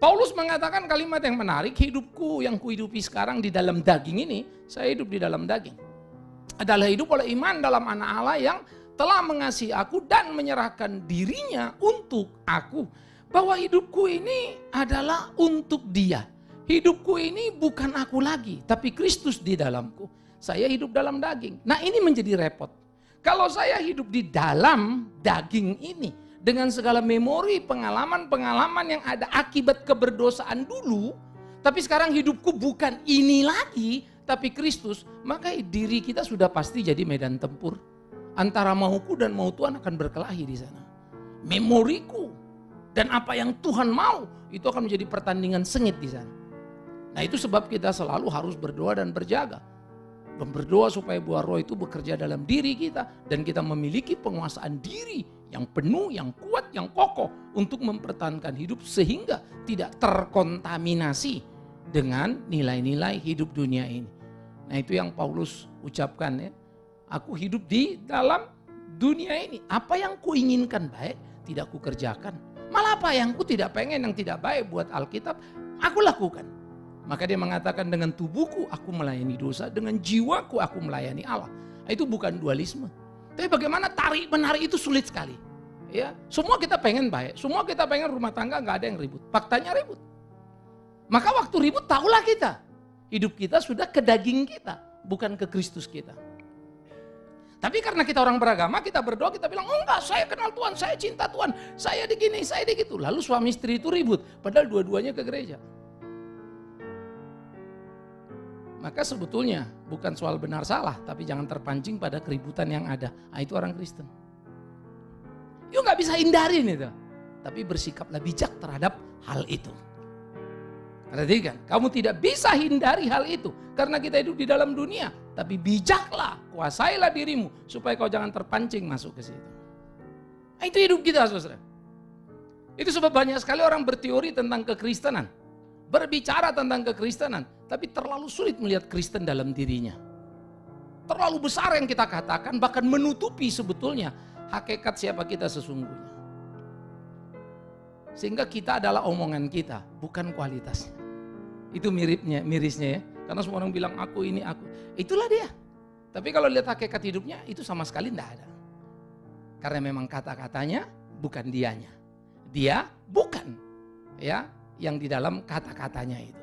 Paulus mengatakan kalimat yang menarik, hidupku yang kuhidupi sekarang di dalam daging ini, saya hidup di dalam daging. Adalah hidup oleh iman dalam anak Allah yang telah mengasihi aku dan menyerahkan dirinya untuk aku. Bahwa hidupku ini adalah untuk dia. Hidupku ini bukan aku lagi, tapi Kristus di dalamku. Saya hidup dalam daging. Nah ini menjadi repot. Kalau saya hidup di dalam daging ini, dengan segala memori, pengalaman-pengalaman yang ada akibat keberdosaan dulu, tapi sekarang hidupku bukan ini lagi, tapi Kristus, maka diri kita sudah pasti jadi medan tempur. Antara mauku dan mau Tuhan akan berkelahi di sana. Memoriku dan apa yang Tuhan mau, itu akan menjadi pertandingan sengit di sana. Nah itu sebab kita selalu harus berdoa dan berjaga. Berdoa supaya buah roh itu bekerja dalam diri kita. Dan kita memiliki penguasaan diri yang penuh, yang kuat, yang kokoh untuk mempertahankan hidup sehingga tidak terkontaminasi dengan nilai-nilai hidup dunia ini. Nah itu yang Paulus ucapkan ya. Aku hidup di dalam dunia ini. Apa yang kuinginkan baik tidak kukerjakan. Malah apa yang ku tidak pengen, yang tidak baik buat Alkitab, aku lakukan. Maka dia mengatakan dengan tubuhku aku melayani dosa, dengan jiwaku aku melayani Allah. Itu bukan dualisme. Tapi bagaimana tarik menarik itu sulit sekali. Ya, semua kita pengen baik, semua kita pengen rumah tangga nggak ada yang ribut. Faktanya ribut. Maka waktu ribut tahulah kita, hidup kita sudah ke daging kita, bukan ke Kristus kita. Tapi karena kita orang beragama, kita berdoa, kita bilang, oh enggak, saya kenal Tuhan, saya cinta Tuhan, saya digini, saya digitu. Lalu suami istri itu ribut, padahal dua-duanya ke gereja. Maka sebetulnya bukan soal benar salah, tapi jangan terpancing pada keributan yang ada. Nah, itu orang Kristen. Yuk gak bisa hindarin itu. Tapi bersikaplah bijak terhadap hal itu. Perhatikan, kamu tidak bisa hindari hal itu. Karena kita hidup di dalam dunia. Tapi bijaklah, kuasailah dirimu. Supaya kau jangan terpancing masuk ke situ. Nah, itu hidup kita, saudara. Itu sebab banyak sekali orang berteori tentang kekristenan. Berbicara tentang kekristenan, tapi terlalu sulit melihat Kristen dalam dirinya. Terlalu besar yang kita katakan, bahkan menutupi sebetulnya hakikat siapa kita sesungguhnya. Sehingga kita adalah omongan kita, bukan kualitasnya. Itu mirisnya ya. Karena semua orang bilang aku ini, aku. Itulah dia. Tapi kalau lihat hakikat hidupnya, itu sama sekali tidak ada. Karena memang kata-katanya bukan dianya. Dia bukan ya. Yang di dalam kata-katanya itu.